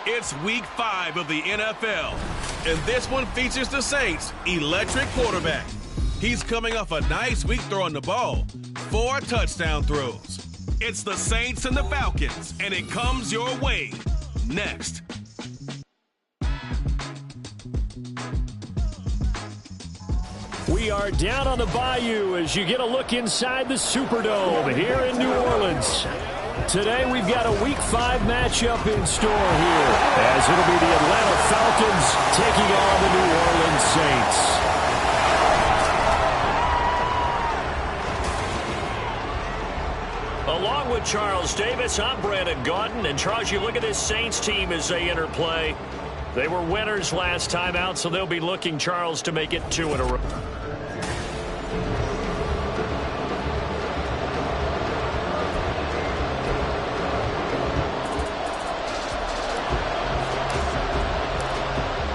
It's week 5 of the NFL, and this one features the Saints' electric quarterback. He's coming off a nice week throwing the ball, 4 touchdown throws. It's the Saints and the Falcons, and it comes your way next. We are down on the bayou as you get a look inside the Superdome here in New Orleans. Today we've got a Week 5 matchup in store here, as it'll be the Atlanta Falcons taking on the New Orleans Saints. Along with Charles Davis, I'm Brandon Gaudin. And Charles, you look at this Saints team as they enter play. They were winners last time out, so they'll be looking, Charles, to make it 2 in a row.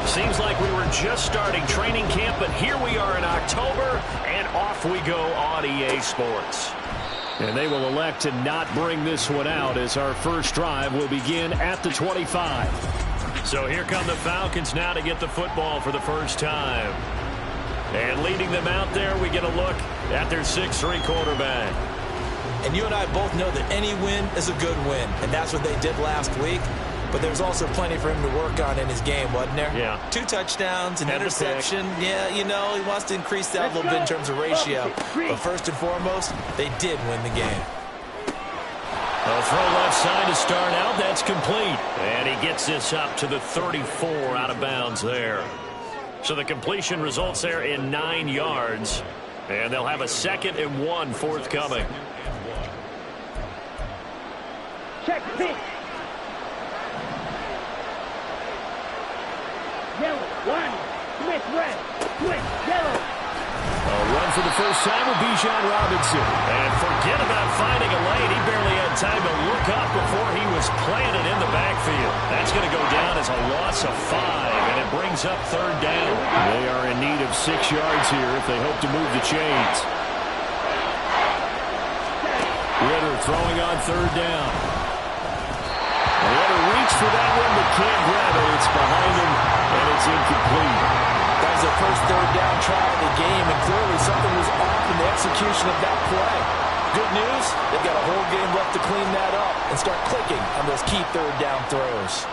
Seems like we were just starting training camp, but here we are in October, and off we go on EA Sports. And they will elect to not bring this one out as our first drive will begin at the 25. So here come the Falcons now to get the football for the first time. And leading them out there, we get a look at their 6'3" quarterback. And you and I both know that any win is a good win, and that's what they did last week. But there's also plenty for him to work on in his game, wasn't there? Yeah. 2 touchdowns, an interception. Yeah, you know, he wants to increase that a little bit in terms of ratio. But first and foremost, they did win the game. A throw left side to start out. That's complete. And he gets this up to the 34 out of bounds there. So the completion results there in 9 yards. And they'll have a 2nd and 1 forthcoming. Check pitch. Yellow, 1, Smith red, Smith yellow. A run for the first time with Bijan Robinson. And forget about finding a lane. He barely had time to look up before he was planted in the backfield. That's going to go down as a loss of 5, and it brings up 3rd down. They are in need of 6 yards here if they hope to move the chains. Ritter throwing on 3rd down. Ritter reach for that one, but can't grab it. It's behind him, and it's incomplete. That was their first 3rd down try of the game, and clearly something was off in the execution of that play. Good news, they've got a whole game left to clean that up and start clicking on those key 3rd down throws.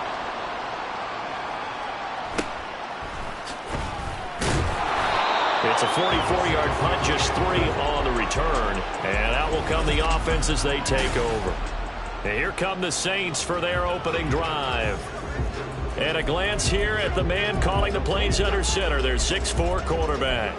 It's a 44-yard punt, just 3 on the return. And out will come the offense as they take over. And here come the Saints for their opening drive. And a glance here at the man calling the plays under center, their 6'4" quarterback.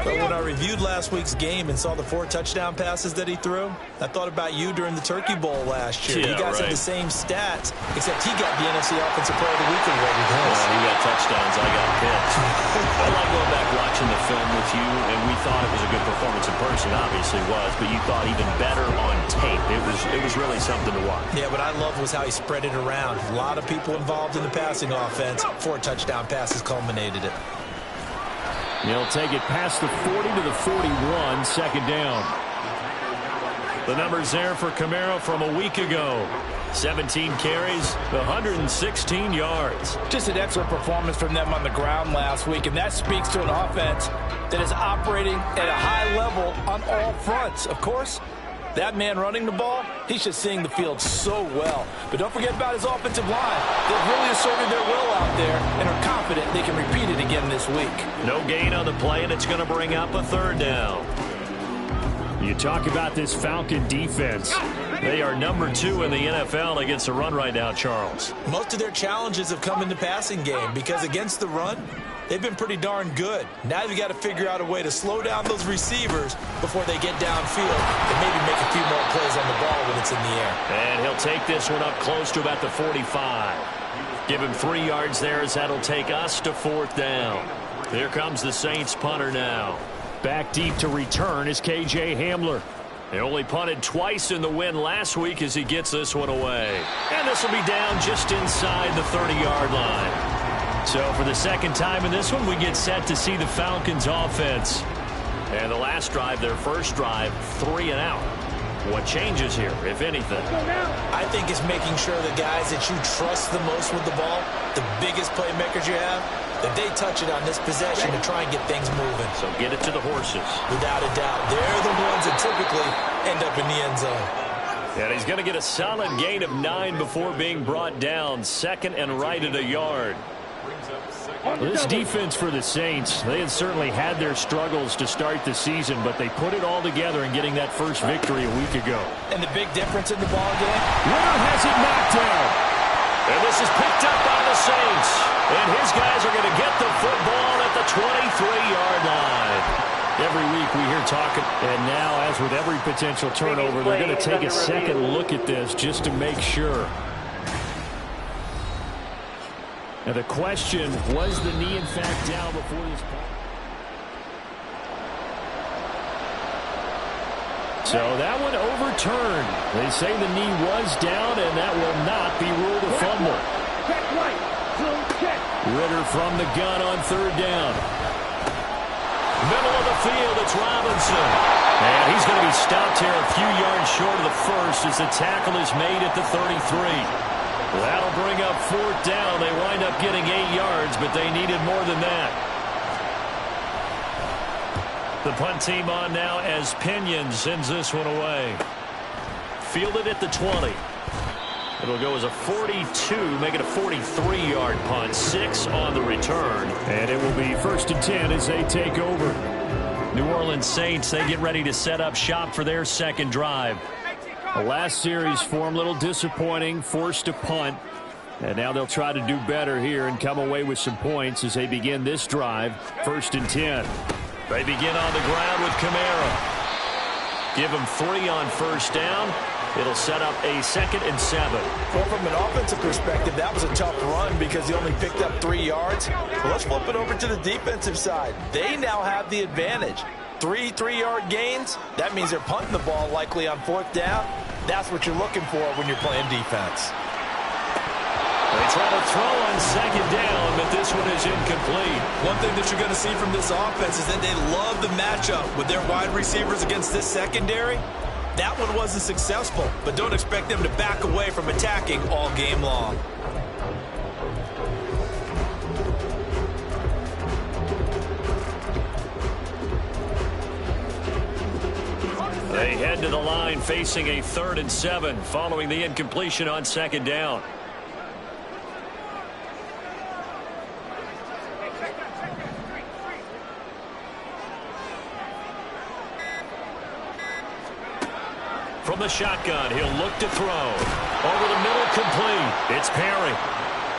But when I reviewed last week's game and saw the 4 touchdown passes that he threw, I thought about you during the Turkey Bowl last year. Yeah, you guys right. had the same stats, except he got the NFC Offensive Player of the Week award with his. He got touchdowns, I got picks. I like going back watching the film with you, and we thought it was a good performance in person. Obviously was, but you thought even better on tape. It was really something to watch. Yeah, what I loved was how he spread it around. A lot of people involved in the passing offense. 4 touchdown passes culminated it. He'll take it past the 40 to the 41, 2nd down. The numbers there for Camaro from a week ago. 17 carries, 116 yards. Just an excellent performance from them on the ground last week, and that speaks to an offense that is operating at a high level on all fronts. Of course, that man running the ball, he's just seeing the field so well. But don't forget about his offensive line. They've really asserted their will out there and are confident they can repeat it again this week. No gain on the play, and it's going to bring up a 3rd down. You talk about this Falcon defense. They are number 2 in the NFL against the run right now, Charles. Most of their challenges have come in the passing game because against the run, they've been pretty darn good. Now they've got to figure out a way to slow down those receivers before they get downfield and maybe make a few more plays on the ball when it's in the air. And he'll take this one up close to about the 45. Give him 3 yards there as that'll take us to 4th down. Here comes the Saints punter now. Back deep to return is KJ Hamler. They only punted twice in the win last week as he gets this one away. And this will be down just inside the 30-yard line. So for the 2nd time in this one, we get set to see the Falcons offense. And the last drive, their first drive, 3 and out. What changes here, if anything? I think it's making sure the guys that you trust the most with the ball, the biggest playmakers you have, that they touch it on this possession to try and get things moving. So get it to the horses. Without a doubt. They're the ones that typically end up in the end zone. And he's going to get a solid gain of 9 before being brought down. Second and right at a yard. This defense for the Saints, they had certainly had their struggles to start the season, but they put it all together in getting that first victory a week ago. And the big difference in the ball game? Ritter has it knocked down. And this is picked up by the Saints. And his guys are going to get the football at the 23-yard line. Every week we hear talking, and now, as with every potential turnover, they're going to take a second look at this just to make sure. Now the question, was the knee in fact down before this? So that one overturned. They say the knee was down, and that will not be ruled a fumble. Ritter from the gun on third down. Middle of the field, it's Robinson. And he's going to be stopped here a few yards short of the first as the tackle is made at the 33. That'll bring up fourth down. They wind up getting 8 yards, but they needed more than that. The punt team on now as Pinion sends this one away. Fielded at the 20. It'll go as a 42, make it a 43-yard punt. 6 on the return. And it will be 1st and 10 as they take over. New Orleans Saints, they get ready to set up shop for their second drive. The last series for them, a little disappointing, forced to punt. And now they'll try to do better here and come away with some points as they begin this drive. 1st and 10. They begin on the ground with Kamara. Give them 3 on first down. It'll set up a 2nd and 7. Well, from an offensive perspective, that was a tough run because he only picked up 3 yards. Well, let's flip it over to the defensive side. They now have the advantage. 3 3-yard gains. That means they're punting the ball likely on 4th down. That's what you're looking for when you're playing defense. They try to throw on 2nd down, but this one is incomplete. One thing that you're going to see from this offense is that they love the matchup with their wide receivers against this secondary. That one wasn't successful, but don't expect them to back away from attacking all game long. They head to the line facing a 3rd and 7 following the incompletion on 2nd down. From the shotgun, he'll look to throw. Over the middle, complete. It's Perry.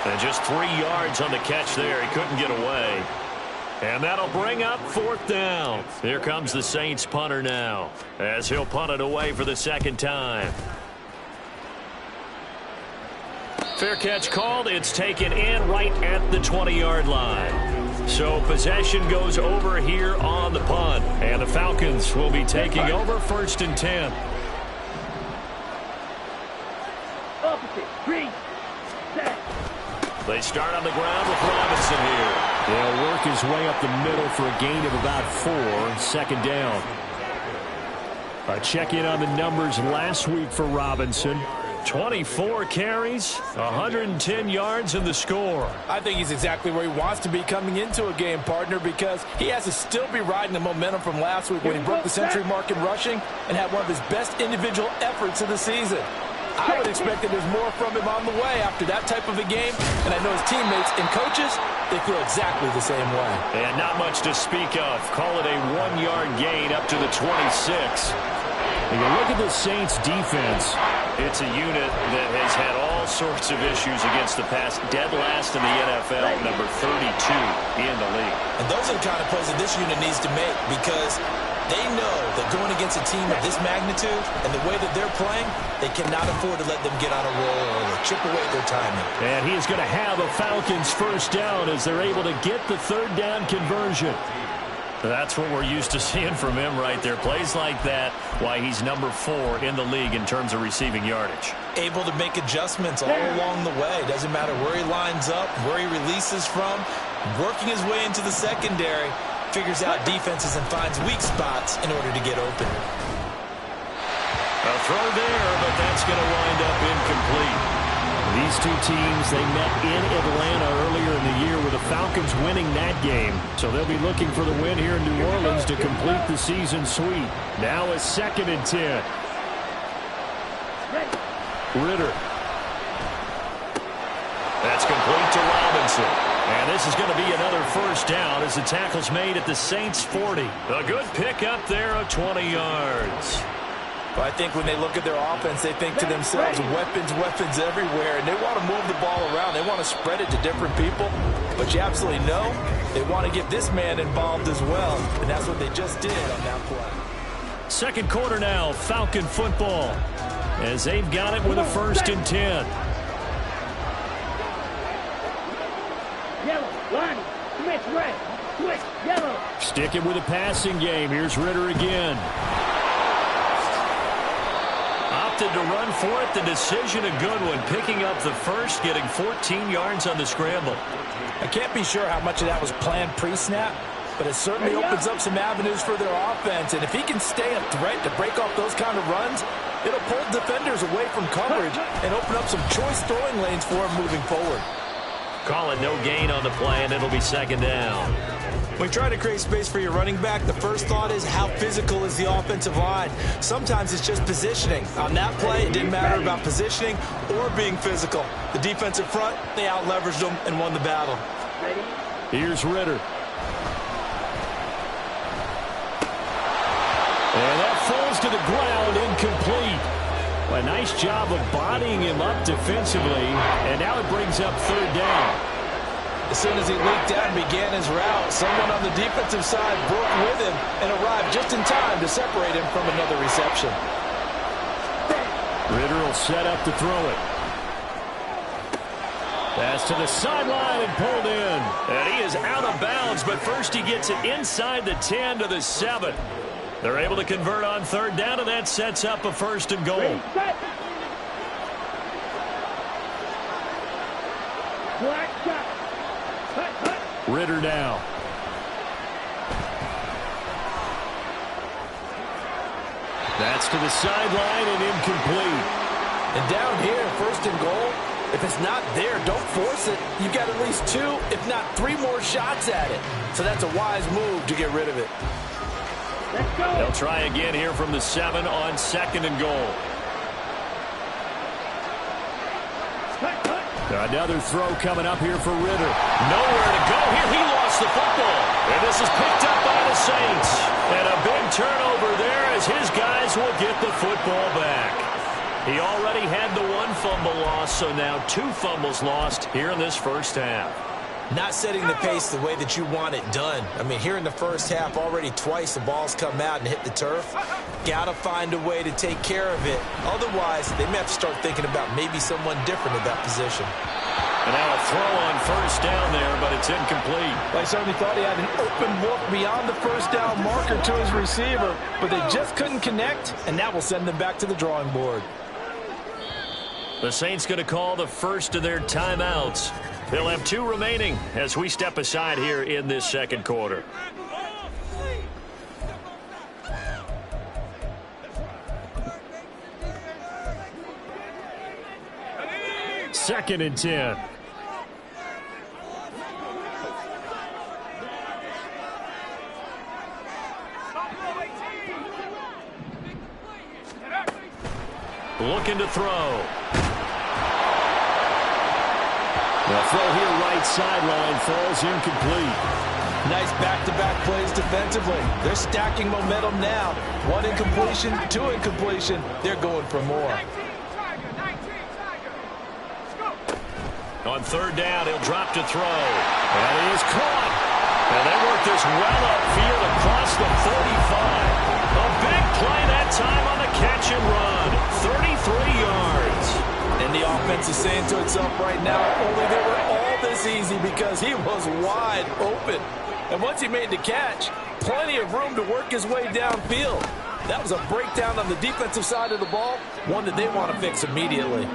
And just 3 yards on the catch there. He couldn't get away. And that'll bring up 4th down. Here comes the Saints punter now, as he'll punt it away for the 2nd time. Fair catch called. It's taken in right at the 20-yard line. So possession goes over here on the punt. And the Falcons will be taking over 1st and 10. They start on the ground with Robinson here. They'll work his way up the middle for a gain of about 4. 2nd down. A check-in on the numbers last week for Robinson. 24 carries, 110 yards in the score. I think he's exactly where he wants to be coming into a game, partner, because he has to still be riding the momentum from last week when he broke the century mark in rushing and had one of his best individual efforts of the season. I would expect that there's more from him on the way after that type of a game, and I know his teammates and coaches, they feel exactly the same way. And not much to speak of. Call it a 1-yard gain up to the 26. When you look at the Saints defense, it's a unit that has had all sorts of issues against the pass. Dead last in the NFL, number 32 in the league. And those are the kind of plays that this unit needs to make because they know that going against a team of this magnitude and the way that they're playing, they cannot afford to let them get on a roll or chip away at their timing. And he's going to have a Falcons 1st down as they're able to get the 3rd down conversion. That's what we're used to seeing from him right there. Plays like that, why he's number 4 in the league in terms of receiving yardage. Able to make adjustments all along the way. Doesn't matter where he lines up, where he releases from. Working his way into the secondary. Figures out defenses and finds weak spots in order to get open. A throw there, but that's going to wind up incomplete. These two teams, they met in Atlanta earlier in the year with the Falcons winning that game. So they'll be looking for the win here in New Orleans to complete the season sweep. Now a 2nd and 10. Ritter. That's complete to Robinson. And this is going to be another first down as the tackle's made at the Saints 40. A good pickup there of 20 yards. But I think when they look at their offense, they think to themselves, weapons, weapons everywhere. And they want to move the ball around. They want to spread it to different people. But you absolutely know they want to get this man involved as well. And that's what they just did on that play. Second quarter now, Falcon football. As they've got it with a 1st and 10. Yellow, line, switch red, switch yellow. Sticking with a passing game. Here's Ritter again. Opted to run for it. The decision a good one. Picking up the first, getting 14 yards on the scramble. I can't be sure how much of that was planned pre-snap, but it certainly opens up some avenues for their offense. And if he can stay a threat to break off those kind of runs, it'll pull defenders away from coverage and open up some choice throwing lanes for him moving forward. Call it no gain on the play, and it'll be 2nd down. When you try to create space for your running back, the first thought is how physical is the offensive line. Sometimes it's just positioning. On that play, it didn't matter about positioning or being physical. The defensive front, they out-leveraged them and won the battle. Here's Ritter. And that falls to the ground, incomplete. A nice job of bodying him up defensively, and now it brings up 3rd down. As soon as he leaked out and began his route, someone on the defensive side broke with him and arrived just in time to separate him from another reception. Ritter will set up to throw it. Pass to the sideline and pulled in. And he is out of bounds, but first he gets it inside the 10 to the 7. They're able to convert on 3rd down, and that sets up a 1st and goal. Ritter now. That's to the sideline and incomplete. And down here, 1st and goal, if it's not there, don't force it. You've got at least 2, if not 3 more shots at it. So that's a wise move to get rid of it. They'll try again here from the 7 on 2nd and goal. Another throw coming up here for Ritter. Nowhere to go here. He lost the football. And this is picked up by the Saints. And a big turnover there as his guys will get the football back. He already had the 1 fumble loss, so now 2 fumbles lost here in this first half. Not setting the pace the way that you want it done. I mean, here in the first half, already twice the ball's come out and hit the turf. Got to find a way to take care of it. Otherwise, they may have to start thinking about maybe someone different at that position. And now a throw on 1st down there, but it's incomplete. I certainly thought he had an open look beyond the 1st down marker to his receiver, but they just couldn't connect, and that will send them back to the drawing board. The Saints going to call the first of their timeouts. They'll have 2 remaining as we step aside here in this 2nd quarter. Second and 10. Looking to throw. The throw here right sideline falls incomplete. Nice back-to-back plays defensively. They're stacking momentum now. 1 incompletion, 2 incompletion. They're going for more. On 3rd down, he'll drop to throw. And he is caught. And they work this well upfield across the 35. A big play that time on the catch and run. 33 yards. And the offense is saying to itself right now, only they were all this easy because he was wide open. And once he made the catch, plenty of room to work his way downfield. That was a breakdown on the defensive side of the ball, one that they want to fix immediately.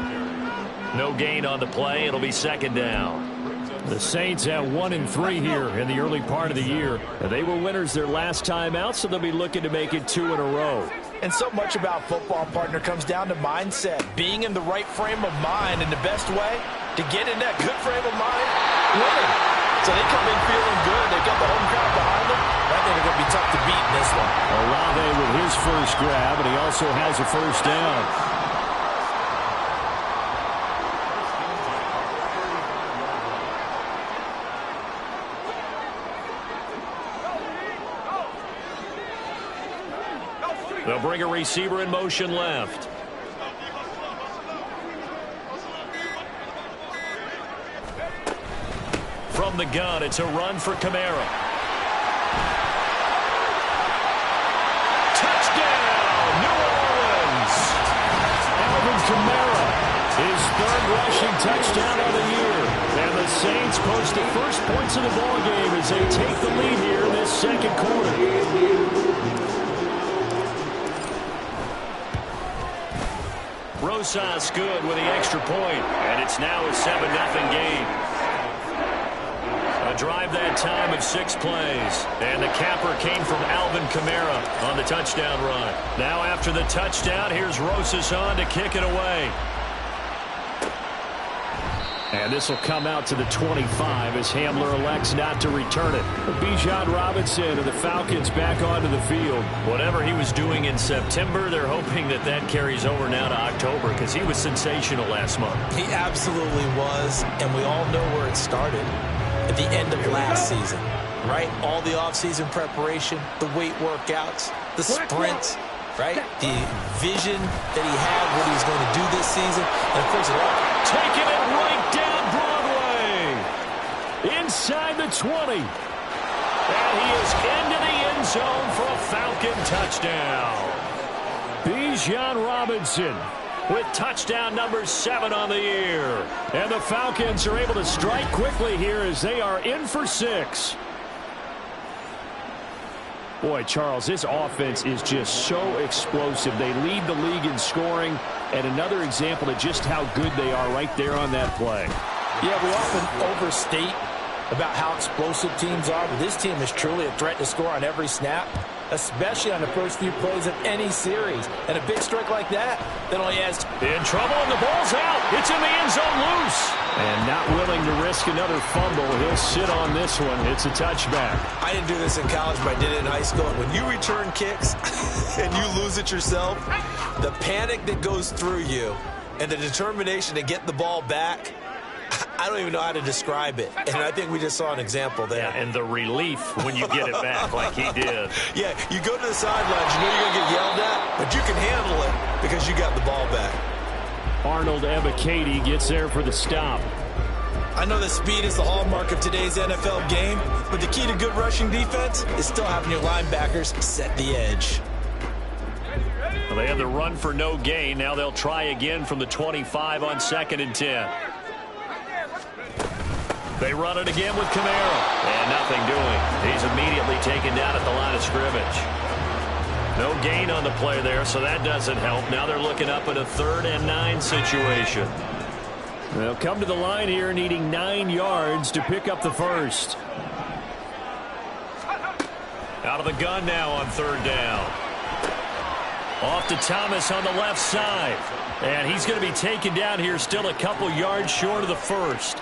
No gain on the play. It'll be 2nd down. The Saints have 1-3 here in the early part of the year. They were winners their last time out, so they'll be looking to make it 2 in a row. And so much about football, partner, comes down to mindset. Being in the right frame of mind, and the best way to get in that good frame of mind, winning. So they come in feeling good. They've got the home crowd behind them. I think they're going to be tough to beat in this one. Olave with his first grab, and he also has a first down. They'll bring a receiver in motion left. From the gun, it's a run for Kamara. Touchdown, New Orleans! Alvin Kamara, his third rushing touchdown of the year. And the Saints post the first points of the ballgame as they take the lead here in this second quarter. Rosas good with the extra point, and it's now a 7-0 game. A drive that time of 6 plays, and the capper came from Alvin Kamara on the touchdown run. Now after the touchdown, here's Rosas on to kick it away. And this will come out to the 25 as Hamler elects not to return it. Bijan Robinson and the Falcons back onto the field. Whatever he was doing in September, they're hoping that that carries over now to October because he was sensational last month. He absolutely was, and we all know where it started at the end of last season, right? All the offseason preparation, the weight workouts, the sprints, right? The vision that he had, what he was going to do this season, and of course it all taking it right down Broadway. Inside the 20. And he is into the end zone for a Falcon touchdown. Bijan Robinson with touchdown number 7 on the year. And the Falcons are able to strike quickly here as they are in for 6. Boy, Charles, this offense is just so explosive. They lead the league in scoring, and another example of just how good they are right there on that play. Yeah, we often overstate about how explosive teams are, but this team is truly a threat to score on every snap, especially on the first few plays of any series. And a big strike like that only has in trouble, and the ball's out. It's in the end zone loose. And not willing to risk another fumble, he'll sit on this one. It's a touchback. I didn't do this in college, but I did it in high school. When you return kicks and you lose it yourself, the panic that goes through you and the determination to get the ball back, I don't even know how to describe it. And I think we just saw an example there. Yeah, and the relief when you get it back like he did. Yeah, you go to the sidelines, you know you're going to get yelled at, but you can handle it because you got the ball back. Arnold Ebiketie gets there for the stop. I know that speed is the hallmark of today's NFL game, but the key to good rushing defense is still having your linebackers set the edge. Well, they had the run for no gain. Now they'll try again from the 25 on 2nd and 10. They run it again with Kamara. And nothing doing. He's immediately taken down at the line of scrimmage. No gain on the play there, so that doesn't help. Now they're looking up at a 3rd and 9 situation. They'll come to the line here needing 9 yards to pick up the first. Out of the gun now on 3rd down. Off to Thomas on the left side. And he's going to be taken down here still a couple yards short of the first.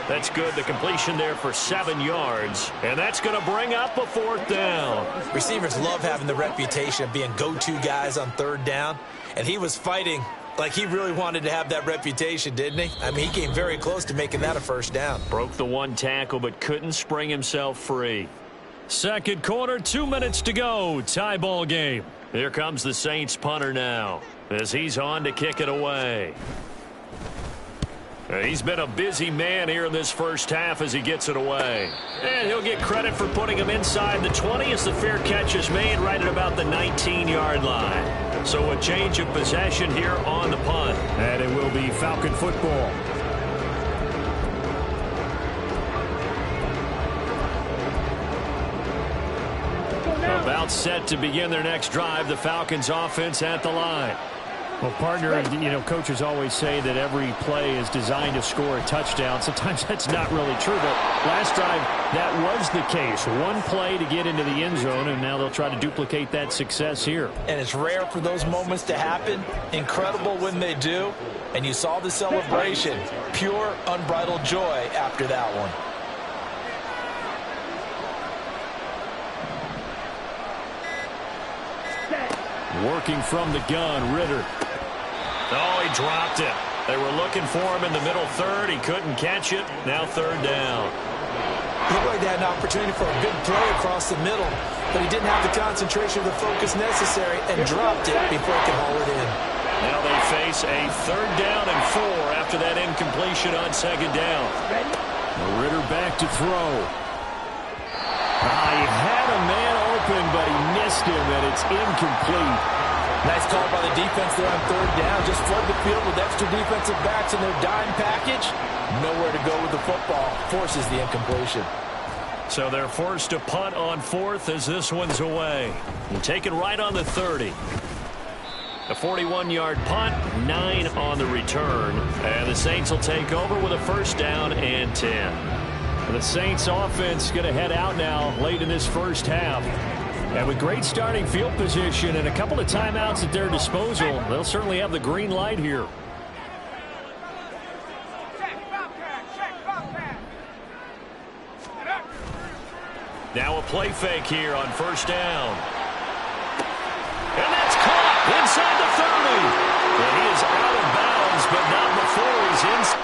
That's good. The completion there for 7 yards. And that's going to bring up a 4th down. Receivers love having the reputation of being go-to guys on 3rd down. And he was fighting like he really wanted to have that reputation, didn't he? I mean, he came very close to making that a 1st down. Broke the 1 tackle, but couldn't spring himself free. Second quarter, 2 minutes to go. Tie ball game. Here comes the Saints punter now as he's on to kick it away. He's been a busy man here in this first half as he gets it away. And he'll get credit for putting him inside the 20 as the fair catch is made right at about the 19-yard line. So a change of possession here on the punt. And it will be Falcon football. About set to begin their next drive, the Falcons offense at the line. Well, partner, coaches always say that every play is designed to score a touchdown. Sometimes that's not really true, but last drive, that was the case. One play to get into the end zone, and now they'll try to duplicate that success here. And it's rare for those moments to happen. Incredible when they do. And you saw the celebration. Pure, unbridled joy after that one. Working from the gun, Ritter. Oh, he dropped it. They were looking for him in the middle third. He couldn't catch it. Now third down. He looked like they had an opportunity for a big play across the middle, but he didn't have the concentration or the focus necessary and dropped it before he could haul it in. Now they face a third down and 4 after that incompletion on second down. Ritter back to throw. He had a man open, but he missed him, and it's incomplete. Nice call by the defense there on third down. Just flood the field with extra defensive backs in their dime package. Nowhere to go with the football. Forces the incompletion. So they're forced to punt on fourth as this one's away. And taken right on the 30. A 41-yard punt, 9 on the return. And the Saints will take over with a first down and 10. And the Saints offense going to head out now late in this first half. And with great starting field position and a couple of timeouts at their disposal, they'll certainly have the green light here. Now a play fake here on first down. And that's caught inside the 30. And he is out of bounds, but not before he's inside.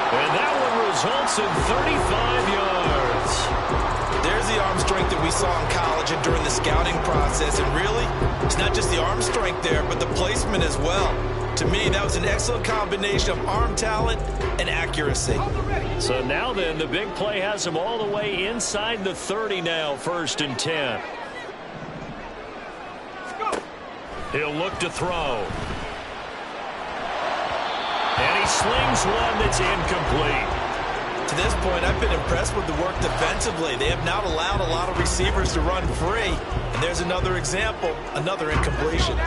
And that one results in 35 yards. There's the arm strength that we saw in college and during the scouting process. And really, it's not just the arm strength there, but the placement as well. To me, that was an excellent combination of arm talent and accuracy. So now then, the big play has him all the way inside the 30 now, first and 10. He'll look to throw. And he slings one that's incomplete. To this point, I've been impressed with the work defensively. They have not allowed a lot of receivers to run free. And there's another example, another incompletion.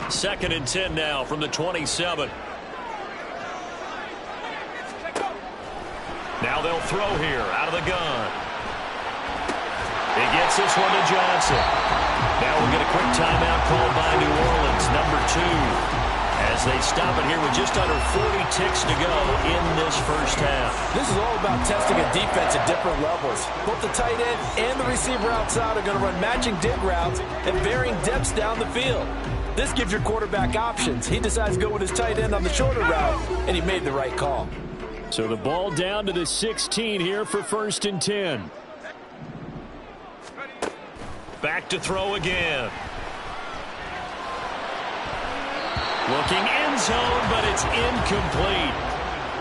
Second and 10 now from the 27. Now they'll throw here out of the gun. He gets this one to Johnson. Now we'll get a quick timeout called by New Orleans, number 2. As they stop it here with just under 40 ticks to go in this first half. This is all about testing a defense at different levels. Both the tight end and the receiver outside are going to run matching dig routes at varying depths down the field. This gives your quarterback options. He decides to go with his tight end on the shorter route, and he made the right call. So the ball down to the 16 here for first and 10. Back to throw again. Looking end zone, but it's incomplete.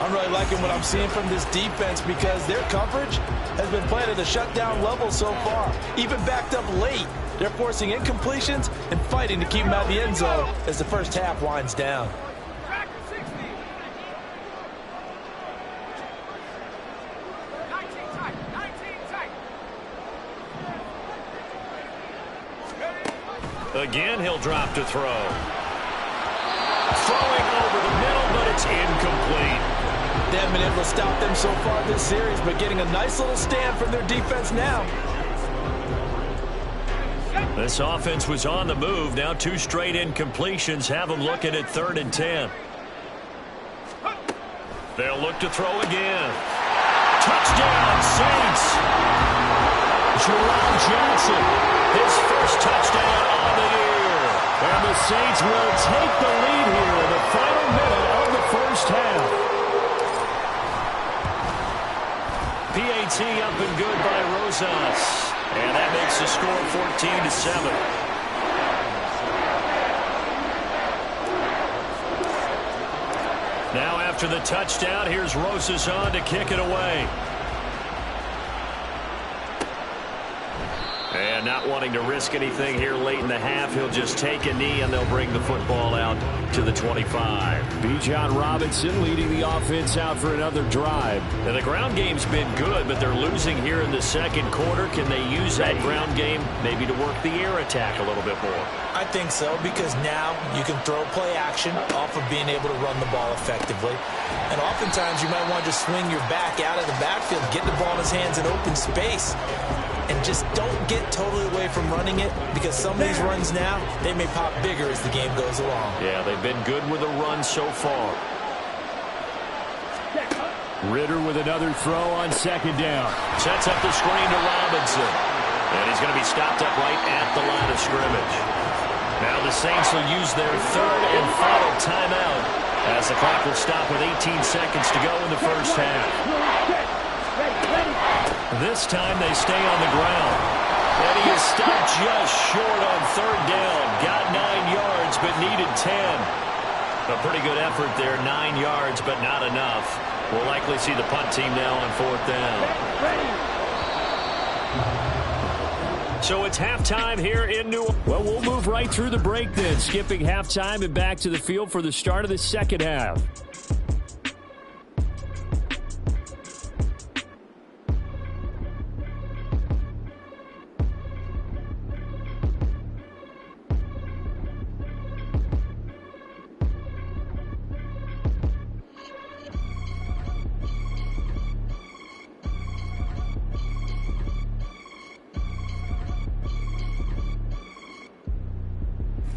I'm really liking what I'm seeing from this defense because their coverage has been played at a shutdown level so far. Even backed up late, they're forcing incompletions and fighting to keep them out of the end zone as the first half winds down. Again, he'll drop to throw. Throwing over the middle, but it's incomplete. They haven't been able to stop them so far this series, but getting a nice little stand from their defense now. This offense was on the move. Now 2 straight incompletions have them looking at 3rd and 10. They'll look to throw again. Touchdown, Saints. Jerome Johnson, his first touchdown on the year. And the Saints will take the lead here in the final minute of the first half. PAT up and good by Rosas. And that makes the score 14-7. Now after the touchdown, here's Rosas on to kick it away. And not wanting to risk anything here late in the half, he'll just take a knee and they'll bring the football out to the 25. Bijan Robinson leading the offense out for another drive. Now, the ground game's been good, but they're losing here in the second quarter. Can they use that ground game maybe to work the air attack a little bit more? I think so, because now you can throw play action off of being able to run the ball effectively. And oftentimes you might want to just swing your back out of the backfield, get the ball in his hands in open space. And just don't get totally away from running it, because some of these runs now, they may pop bigger as the game goes along. Yeah, they've been good with a run so far. Ritter with another throw on 2nd down. Sets up the screen to Robinson. And he's going to be stopped up right at the line of scrimmage. Now the Saints will use their 3rd and final timeout as the clock will stop with 18 seconds to go in the first half. This time they stay on the ground. And he is stopped just short on 3rd down. Got 9 yards, but needed 10. A pretty good effort there. 9 yards, but not enough. We'll likely see the punt team now on 4th down. So it's halftime here in New Orleans. Well, we'll move right through the break then, skipping halftime and back to the field for the start of the second half.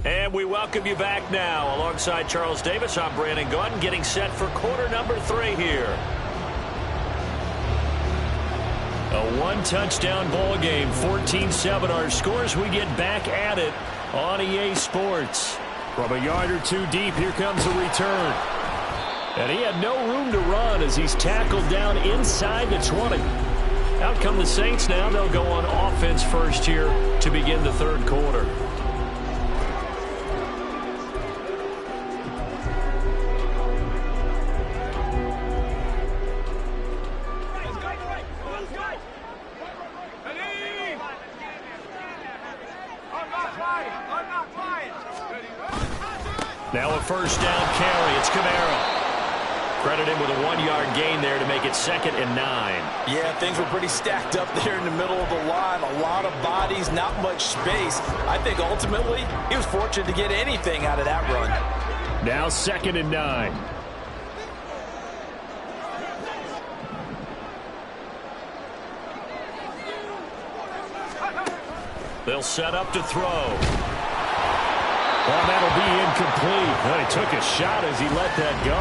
And we welcome you back now. Alongside Charles Davis, I'm Brandon Gaudin, getting set for quarter number 3 here. A 1-touchdown ball game, 14-7 our scores. We get back at it on EA Sports. From a yard or 2 deep, here comes a return. And he had no room to run as he's tackled down inside the 20. Out come the Saints now. They'll go on offense first here to begin the 3rd quarter. Now a first down carry. It's Camaro. Credit him with a 1-yard gain there to make it 2nd and 9. Yeah, things were pretty stacked up there in the middle of the line. A lot of bodies, not much space. I think ultimately he was fortunate to get anything out of that run. Now 2nd and 9. They'll set up to throw. Well, that'll be incomplete. Well, he took a shot as he let that go.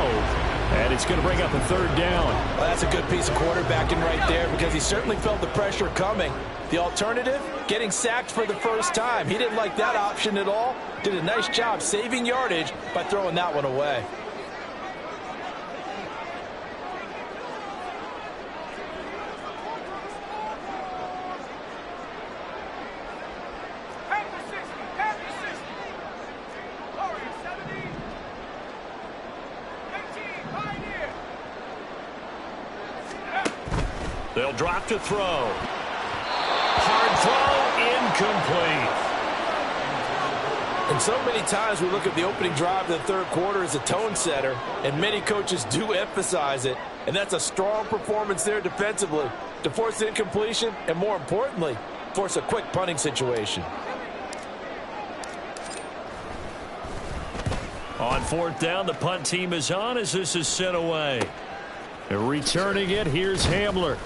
And it's going to bring up a 3rd down. Well, that's a good piece of quarterbacking right there, because he certainly felt the pressure coming. The alternative, getting sacked for the first time. He didn't like that option at all. Did a nice job saving yardage by throwing that one away. They'll drop to throw. Hard throw, incomplete. And so many times we look at the opening drive of the 3rd quarter as a tone setter, and many coaches do emphasize it. And that's a strong performance there defensively to force incompletion and, more importantly, force a quick punting situation. On 4th down, the punt team is on as this is sent away. Returning it, here's Hamler.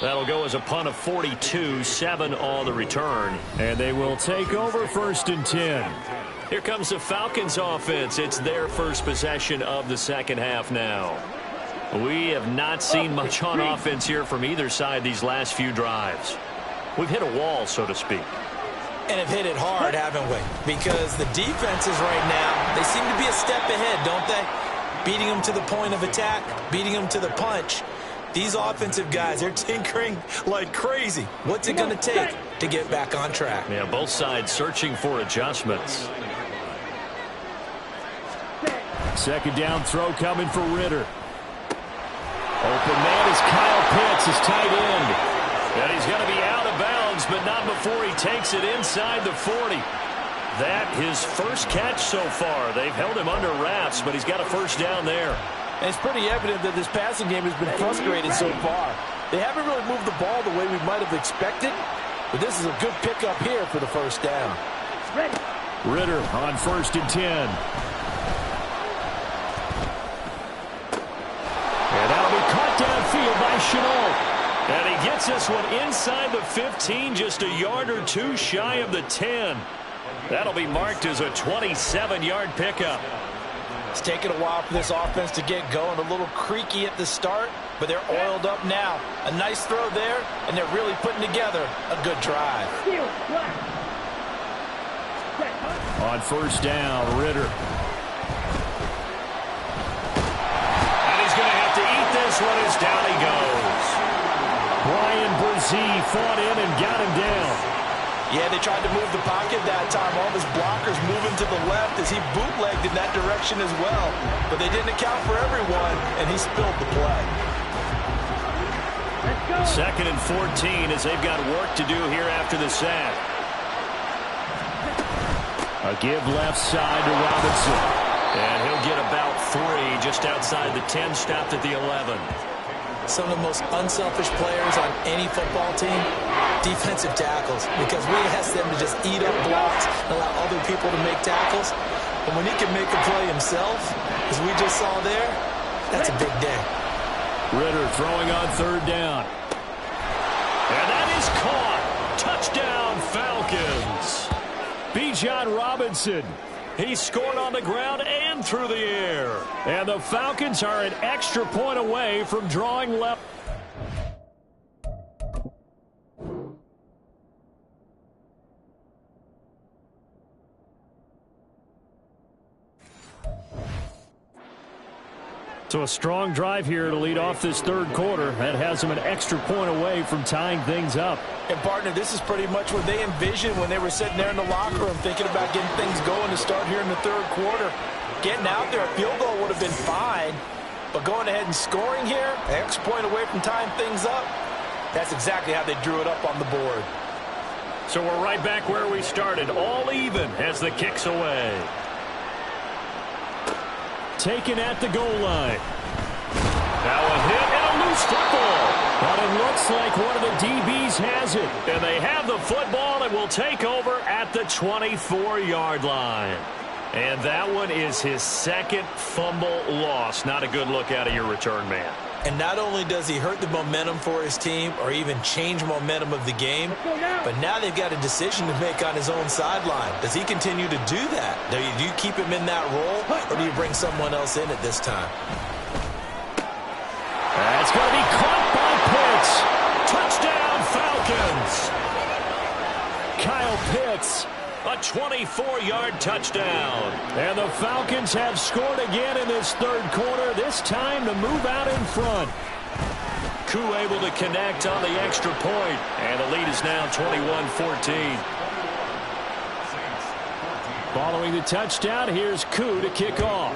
That'll go as a punt of 42, 7 on the return. And they will take over 1st and 10. Here comes the Falcons offense. It's their first possession of the second half now. We have not seen much on offense here from either side these last few drives. We've hit a wall, so to speak. And have hit it hard, haven't we? Because the defenses right now, they seem to be a step ahead, don't they? Beating them to the point of attack, beating them to the punch. These offensive guys, they're tinkering like crazy. What's it going to take to get back on track? Yeah, both sides searching for adjustments. Second down throw coming for Ritter. Open man is Kyle Pitts, his tight end. And he's going to be out of bounds, but not before he takes it inside the 40. That his first catch so far. They've held him under wraps, but he's got a first down there. And it's pretty evident that this passing game has been frustrated so far. They haven't really moved the ball the way we might have expected, but this is a good pickup here for the first down. Ritter on 1st and 10. And that'll be caught downfield by Chenault. And he gets this one inside the 15, just a yard or two shy of the 10. That'll be marked as a 27-yard pickup. It's taken a while for this offense to get going. A little creaky at the start, but they're oiled up now. A nice throw there, and they're really putting together a good drive. On 1st down, Ritter. And he's going to have to eat this one as down he goes. Brian Brzee fought in and got him down. Yeah, they tried to move the pocket that time. All of his blockers moving to the left as he bootlegged in that direction as well. But they didn't account for everyone, and he spilled the play. 2nd and 14 as they've got work to do here after the sack. A give left side to Robinson. And he'll get about 3 just outside the 10, stopped at the 11. Some of the most unselfish players on any football team, defensive tackles, because we ask them to just eat up blocks and allow other people to make tackles. But when he can make a play himself, as we just saw there, that's a big day. Ritter throwing on 3rd down. And that is caught. Touchdown, Falcons. Bijan Robinson. He scored on the ground and through the air. And the Falcons are an extra point away from drawing left. So a strong drive here to lead off this 3rd quarter. That has them an extra point away from tying things up. And, partner, this is pretty much what they envisioned when they were sitting there in the locker room thinking about getting things going to start here in the 3rd quarter. Getting out there, a field goal would have been fine. But going ahead and scoring here, an extra point away from tying things up, that's exactly how they drew it up on the board. So we're right back where we started, all even as the kick's away. Taken at the goal line. Now a hit and a loose football. But it looks like one of the DBs has it. And they have the football and will take over at the 24-yard line. And that one is his 2nd fumble loss. Not a good look out of your return man. And not only does he hurt the momentum for his team or even change momentum of the game, but now they've got a decision to make on his own sideline. Does he continue to do that? Do you keep him in that role, or do you bring someone else in at this time? That's going to be caught by Pitts. Touchdown, Falcons! Kyle Pitts. A 24-yard touchdown. And the Falcons have scored again in this 3rd quarter, this time to move out in front. Koo able to connect on the extra point. And the lead is now 21-14. Following the touchdown, here's Koo to kick off.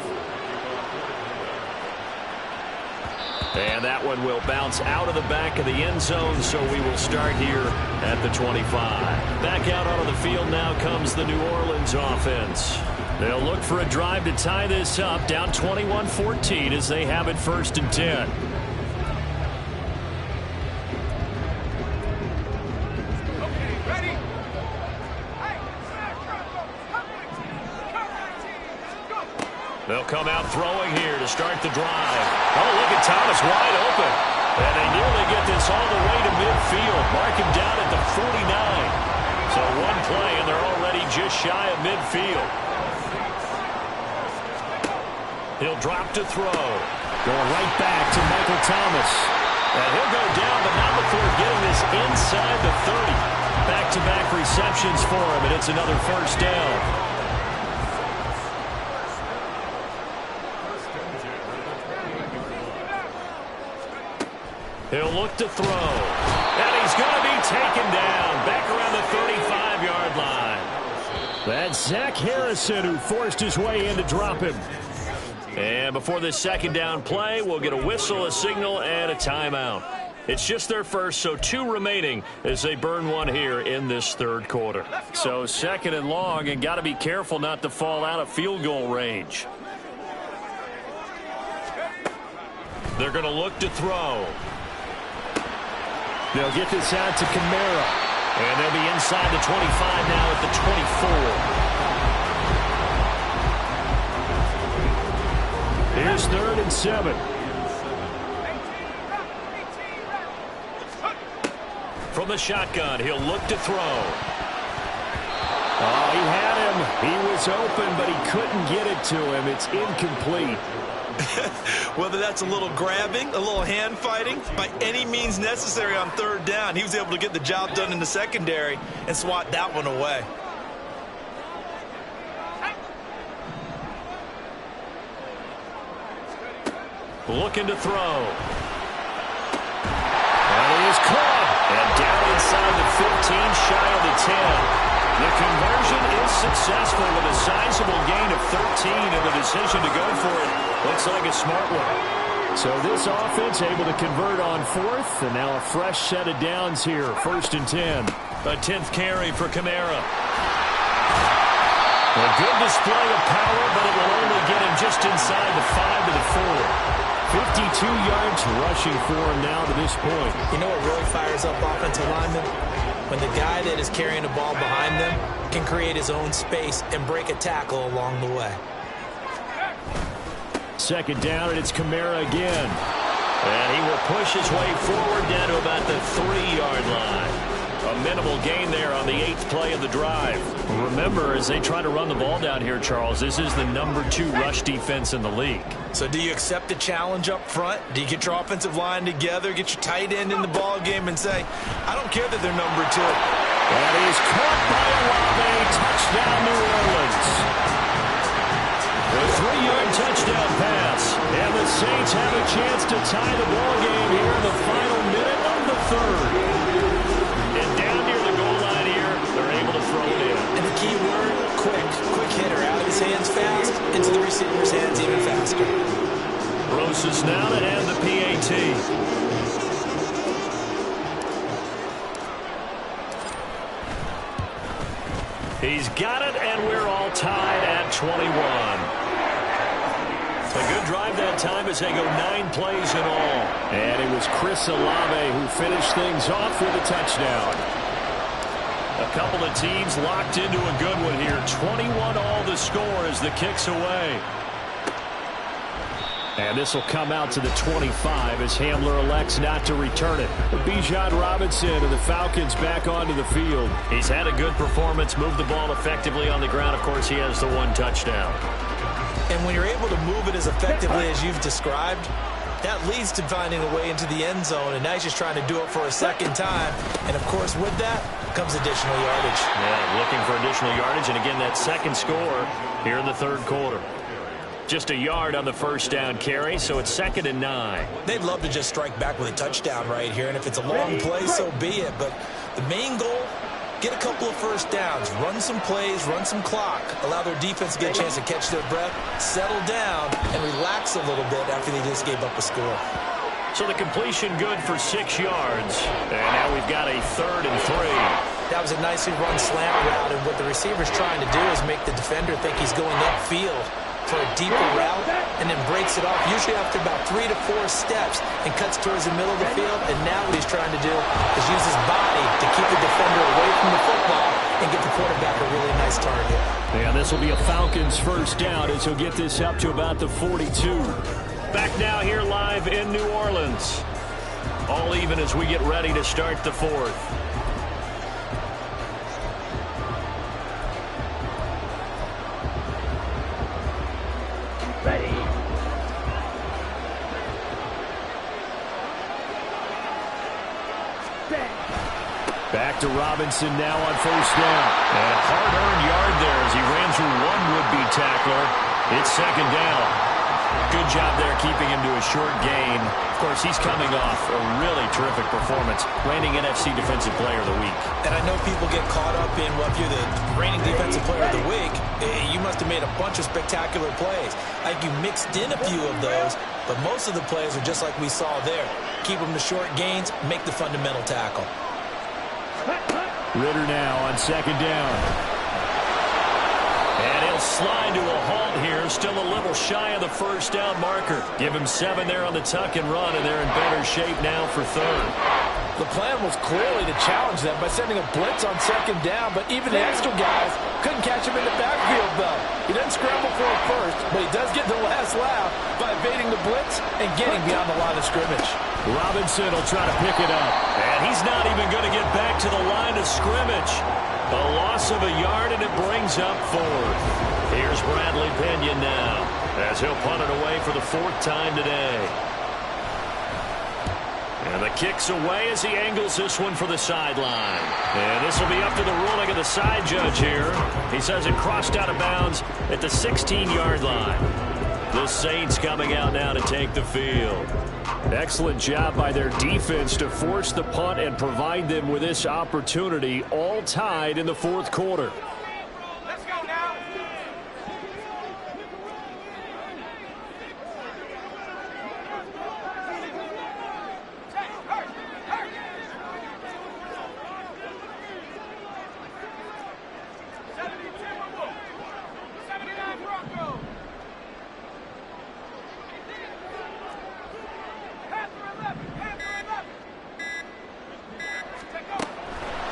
And that one will bounce out of the back of the end zone, so we will start here at the 25. Back out onto the field now comes the New Orleans offense. They'll look for a drive to tie this up, down 21-14 as they have it 1st and 10. They'll come out throwing here to start the drive. Oh, look at Thomas wide open. And they nearly get this all the way to midfield. Mark him down at the 49. So one play, and they're already just shy of midfield. He'll drop to throw. Going right back to Michael Thomas. And he'll go down, but not before getting this inside the 30. Back-to-back receptions for him, and it's another first down. He'll look to throw. And he's going to be taken down. Back around the 35-yard line. That's Zach Harrison who forced his way in to drop him. And before this second down play, we'll get a whistle, a signal, and a timeout. It's just their first, so 2 remaining as they burn one here in this third quarter. So second and long, and got to be careful not to fall out of field goal range. They're going to look to throw. They'll get this out to Kamara. And they'll be inside the 25 now at the 24. Here's 3rd and 7. From the shotgun, he'll look to throw. Oh, he had him. He was open, but he couldn't get it to him. It's incomplete. Whether that's a little grabbing, a little hand fighting, by any means necessary on 3rd down, he was able to get the job done in the secondary and swat that one away. Looking to throw. And he is caught. And down inside the 15, shy of the 10. The conversion is successful with a sizable gain of 13, and the decision to go for it looks like a smart one. So this offense able to convert on 4th, and now a fresh set of downs here, 1st and 10. A 10th carry for Kamara. A good display of power, but it will only get him just inside the 5 to the 4. 52 yards rushing for him now to this point. You know what really fires up offensive linemen? When the guy that is carrying the ball behind them can create his own space and break a tackle along the way. 2nd down, and it's Kamara again. And he will push his way forward down to about the 3-yard line. A minimal gain there on the 8th play of the drive. Remember, as they try to run the ball down here, Charles, this is the number 2 rush defense in the league. So do you accept the challenge up front? Do you get your offensive line together, get your tight end in the ball game and say, I don't care that they're number 2. And he's caught by Olave. Touchdown, New Orleans. A 3-yard touchdown pass. And the Saints have a chance to tie the ball game here in the final minute of the 3rd. And down near the goal line here, they're able to throw it in. And the key word, quick. Quick hitter. Out of his hands fast, into the receiver's hands even faster. Roses now to end the PAT. He's got it, and we're all tied at 21. A good drive that time as they go 9 plays in all. And it was Chris Olave who finished things off with a touchdown. A couple of teams locked into a good one here. 21 all the score as the kick's away. And this will come out to the 25 as Hamler elects not to return it. Bijan Robinson and the Falcons back onto the field. He's had a good performance, moved the ball effectively on the ground. Of course, he has the 1 touchdown. And when you're able to move it as effectively as you've described, that leads to finding a way into the end zone, and now he's just trying to do it for a second time. And, of course, with that comes additional yardage. Yeah, looking for additional yardage, and again, that second score here in the 3rd quarter. Just a yard on the 1st down carry, so it's 2nd and 9. They'd love to just strike back with a touchdown right here, and if it's a long play, so be it. But the main goal, get a couple of 1st downs, run some plays, run some clock, allow their defense to get a chance to catch their breath, settle down, and relax a little bit after they just gave up a score. So the completion good for 6 yards, and now we've got a 3rd and 3. That was a nicely run slant route, and what the receiver's trying to do is make the defender think he's going upfield for a deeper route, and then breaks it off, usually after about 3 to 4 steps, and cuts towards the middle of the field. And now what he's trying to do is use his body to keep the defender away from the football and get the quarterback a really nice target. And this will be a Falcons 1st down as he'll get this up to about the 42. Back now here live in New Orleans. All even as we get ready to start the fourth. Ready. Set. Back to Robinson now on first down. And a hard-earned yard there as he ran through one would-be tackler. It's second down. Good job there keeping him to a short gain. Of course, he's coming off a really terrific performance, reigning NFC Defensive Player of the Week. And I know people get caught up in, well, if you're the reigning Defensive Player of the Week, you must have made a bunch of spectacular plays. I think you mixed in a few of those, but most of the plays are just like we saw there. Keep them to short gains, make the fundamental tackle. Ritter now on second down. And he'll slide to a halt here, still a little shy of the first down marker. Give him 7 there on the tuck and run, and they're in better shape now for third. The plan was clearly to challenge them by sending a blitz on second down, but even the extra guys couldn't catch him in the backfield, though. He doesn't scramble for it first, but he does get the last laugh by evading the blitz and getting beyond the line of scrimmage. Robinson will try to pick it up. And he's not even going to get back to the line of scrimmage. A loss of a yard, and it brings up fourth. Here's Bradley Pinion now, as he'll punt it away for the 4th time today. And the kick's away as he angles this one for the sideline. And this will be up to the ruling of the side judge here. He says it crossed out of bounds at the 16-yard line. The Saints coming out now to take the field. Excellent job by their defense to force the punt and provide them with this opportunity, all tied in the 4th quarter. Let's go now.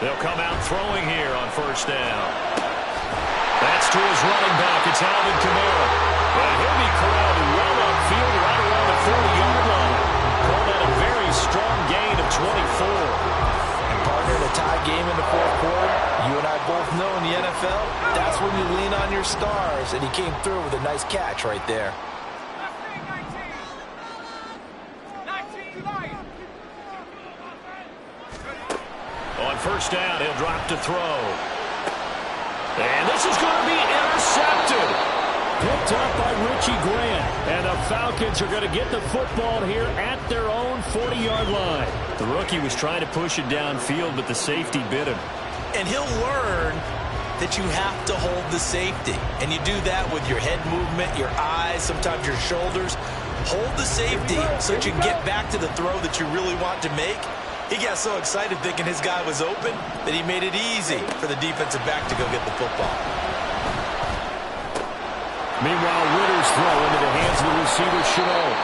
They'll come out throwing here on first down. That's to his running back. It's Alvin Kamara. And he'll be corralled well upfield right around the 40-yard line. Call that a very strong gain of 24. And partner, in a tie game in the 4th quarter, you and I both know in the NFL, that's when you lean on your stars. And he came through with a nice catch right there. On first down, he'll drop to throw. And this is going to be intercepted. Picked up by Richie Grant. And the Falcons are going to get the football here at their own 40-yard line. The rookie was trying to push it downfield, but the safety bit him. And he'll learn that you have to hold the safety. And you do that with your head movement, your eyes, sometimes your shoulders. Hold the safety so that you can get back to the throw that you really want to make. He got so excited thinking his guy was open that he made it easy for the defensive back to go get the football. Meanwhile, Ritter's throw into the hands of the receiver, Chenault.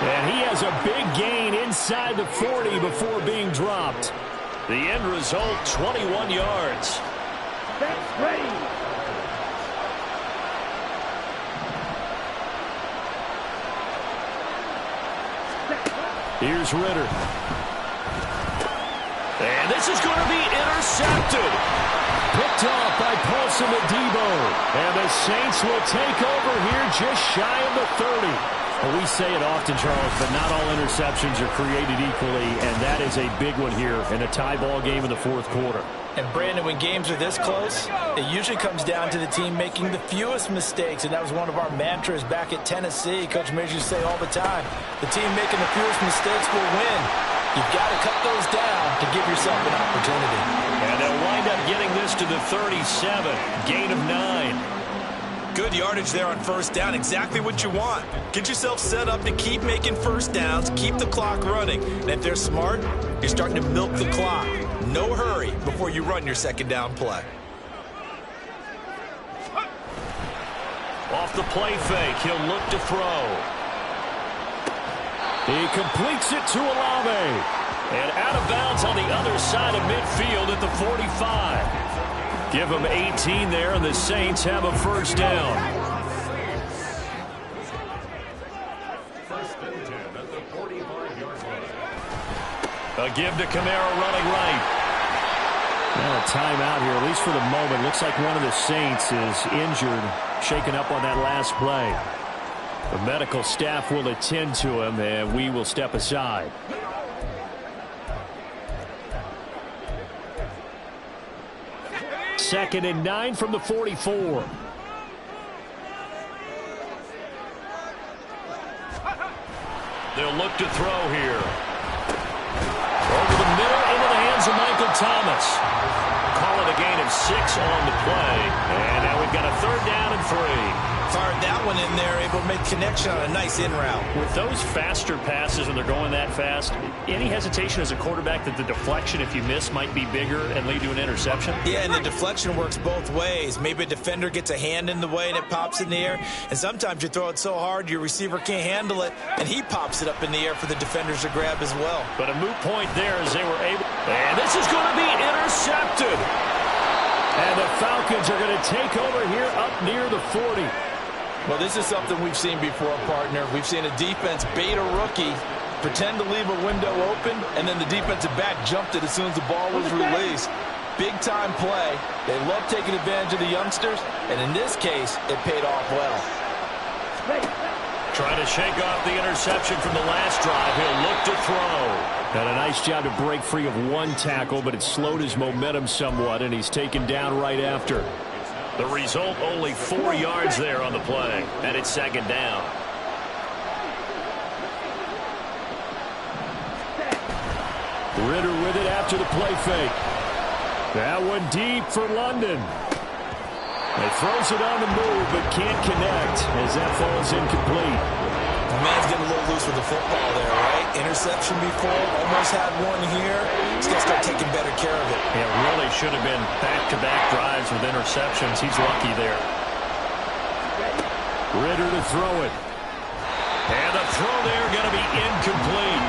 And he has a big gain inside the 40 before being dropped. The end result, 21 yards. That's ready. Here's Ritter. And this is going to be intercepted. Picked off by Paulson Adebo. And the Saints will take over here just shy of the 30. Well, we say it often, Charles, but not all interceptions are created equally, and that is a big one here in a tie ball game in the 4th quarter. And, Brandon, when games are this close, it usually comes down to the team making the fewest mistakes, and that was one of our mantras back at Tennessee. Coach Mears used to say all the time, the team making the fewest mistakes will win. You've got to cut those down to give yourself an opportunity. And they'll wind up getting this to the 37, gain of 9. Good yardage there on first down, exactly what you want. Get yourself set up to keep making first downs, keep the clock running. And if they're smart, you're starting to milk the clock. No hurry before you run your second down play. Off the play fake, he'll look to throw. He completes it to Olave. And out of bounds on the other side of midfield at the 45. Give them 18 there, and the Saints have a first down. A give to Kamara running right. Well, a timeout here, at least for the moment. Looks like one of the Saints is injured, shaken up on that last play. The medical staff will attend to him, and we will step aside. Second and 9 from the 44. They'll look to throw here. Over the middle, into the hands of Michael Thomas. Call it a gain of 6 on the play. And now we've got a 3rd down and 3. Fired that one in there, able to make connection on a nice in route. With those faster passes when they're going that fast, any hesitation as a quarterback that the deflection, if you miss, might be bigger and lead to an interception? Yeah, and the deflection works both ways. Maybe a defender gets a hand in the way and it pops in the air. And sometimes you throw it so hard your receiver can't handle it, and he pops it up in the air for the defenders to grab as well. But a moot point there as they were able. And this is going to be intercepted. And the Falcons are going to take over here up near the 40. Well, this is something we've seen before, partner. We've seen a defense bait a rookie, pretend to leave a window open, and then the defensive back jumped it as soon as the ball was released. Big-time play. They love taking advantage of the youngsters, and in this case, it paid off well. Trying to shake off the interception from the last drive. He'll look to throw. Got a nice job to break free of one tackle, but it slowed his momentum somewhat, and he's taken down right after. The result, only 4 yards there on the play, and it's 2nd down. Ritter with it after the play fake. That one deep for London. He throws it on the move, but can't connect as that falls incomplete. The man's getting a little loose with the football there, right? Interception before, almost had one here. He's got to start taking better care of it. It really should have been back-to-back drives with interceptions. He's lucky there. Ritter to throw it. And the throw there going to be incomplete.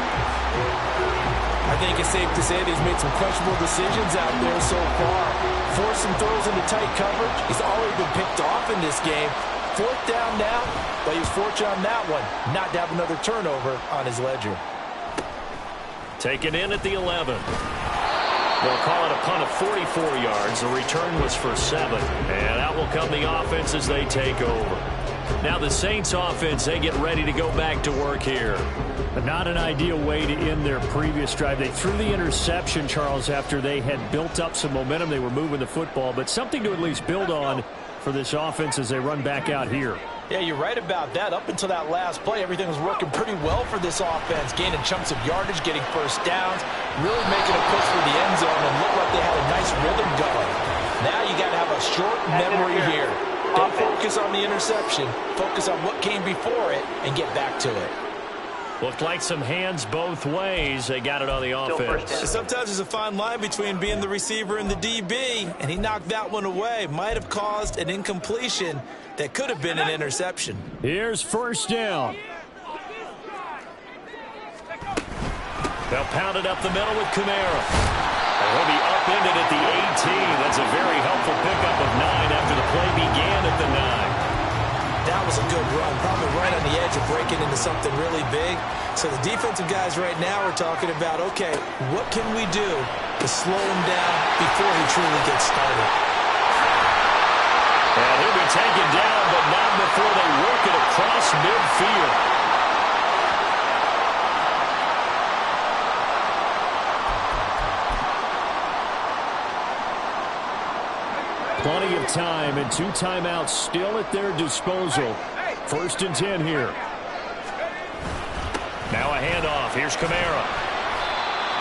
I think it's safe to say that he's made some questionable decisions out there so far. Forcing throws into tight coverage. He's already been picked off in this game. 4th down now, but he was fortunate on that one not to have another turnover on his ledger. Taken in at the 11. They'll call it a punt of 44 yards. The return was for 7. And out will come the offense as they take over. Now the Saints offense, they get ready to go back to work here. Not an ideal way to end their previous drive. They threw the interception, Charles, after they had built up some momentum. They were moving the football, but something to at least build on for this offense as they run back out here. Yeah, you're right about that. Up until that last play, everything was working pretty well for this offense, gaining chunks of yardage, getting first downs, really making a push for the end zone, and looked like they had a nice rhythm going. Now you got to have a short memory here. Don't focus on the interception. Focus on what came before it and get back to it. Looked like some hands both ways. They got it on the offense. Sometimes there's a fine line between being the receiver and the DB, and he knocked that one away. Might have caused an incompletion that could have been an interception. Here's 1st down. They'll pound it up the middle with Kamara. And he'll be upended at the 18. That's a very helpful pickup of 9 after the play began at the 9. That was a good run, probably right on the edge of breaking into something really big. So the defensive guys right now are talking about, okay, what can we do to slow him down before he truly gets started? And he'll be taken down, but not before they work it across midfield. Plenty of time and 2 timeouts still at their disposal. 1st and 10 here. Now a handoff. Here's Kamara.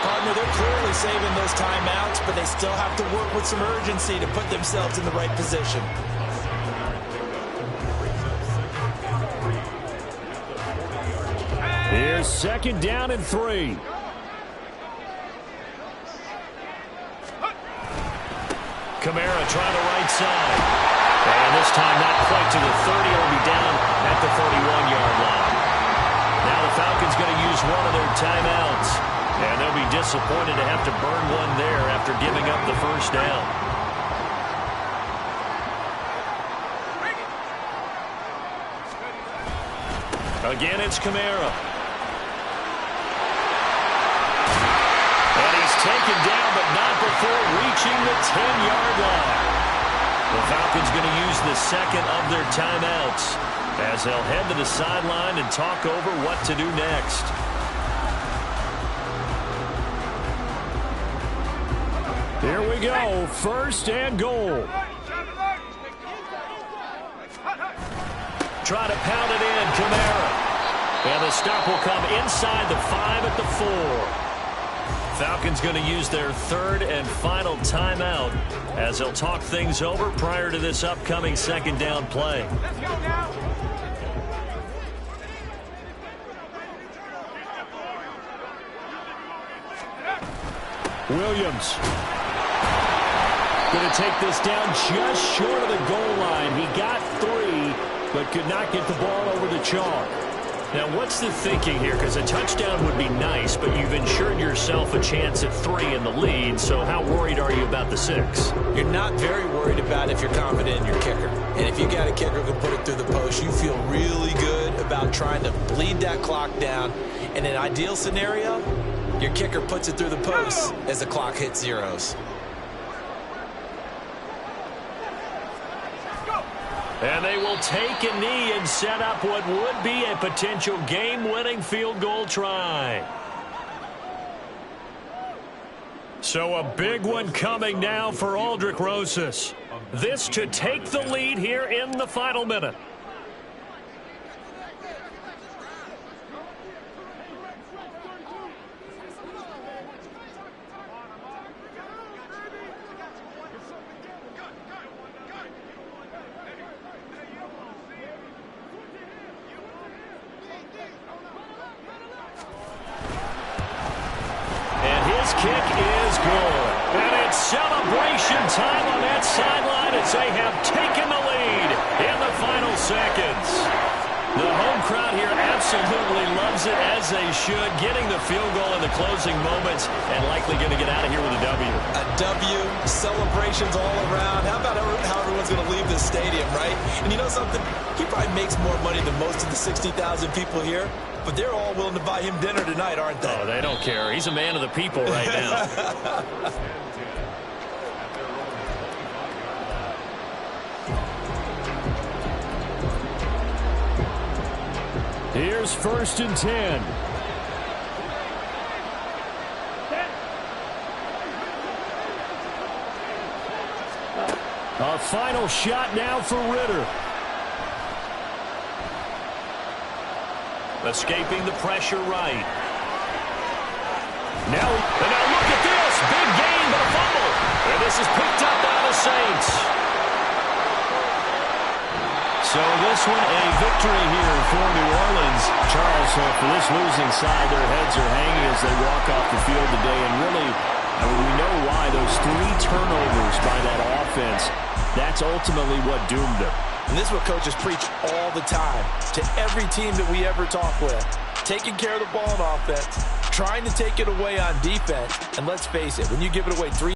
Partner, they're clearly saving those timeouts, but they still have to work with some urgency to put themselves in the right position. Here's 2nd down and 3. Kamara trying the right side. And this time not quite to the 30. It'll be down at the 31-yard line. Now the Falcons going to use one of their timeouts. And they'll be disappointed to have to burn one there after giving up the 1st down. Again, it's Kamara. the 10-yard line. The Falcons going to use the second of their timeouts as they'll head to the sideline and talk over what to do next. Here we go, first and goal. Try to pound it in, Kamara. And the stop will come inside the 5 at the 4. Falcons going to use their third and final timeout as they'll talk things over prior to this upcoming second down play. Let's go now. Williams. Going to take this down just short of the goal line. He got 3, but could not get the ball over the chalk. Now, what's the thinking here? Because a touchdown would be nice, but you've ensured yourself a chance at 3 in the lead, so how worried are you about the 6? You're not very worried about if you're confident in your kicker. And if you got a kicker who can put it through the post, you feel really good about trying to bleed that clock down. In an ideal scenario, your kicker puts it through the post as the clock hits zeros. And they will take a knee and set up what would be a potential game-winning field goal try. So a big one coming now for Aldrich Rosas. This to take the lead here in the final minute. Kick is good. And it's celebration time on that sideline as they have taken the lead in the final seconds. The home crowd here absolutely loves it, as they should, getting the field goal in the closing moments and likely going to get out of here with a W. A W, celebrations all around. How about how everyone's going to leave this stadium, right? And you know something? He probably makes more money than most of the 60,000 people here. But they're all willing to buy him dinner tonight, aren't they? Oh, they don't care. He's a man of the people right now. Here's first and 10. A final shot now for Ritter. Escaping the pressure right. Now look at this. Big gain, but a fumble. And this is picked up by the Saints. So this one a victory here for New Orleans. Charles, for this losing side, their heads are hanging as they walk off the field today. And really, we know why. Those 3 turnovers by that offense, that's ultimately what doomed them. And this is what coaches preach all the time to every team that we ever talk with. Taking care of the ball on offense, trying to take it away on defense. And let's face it, when you give it away 3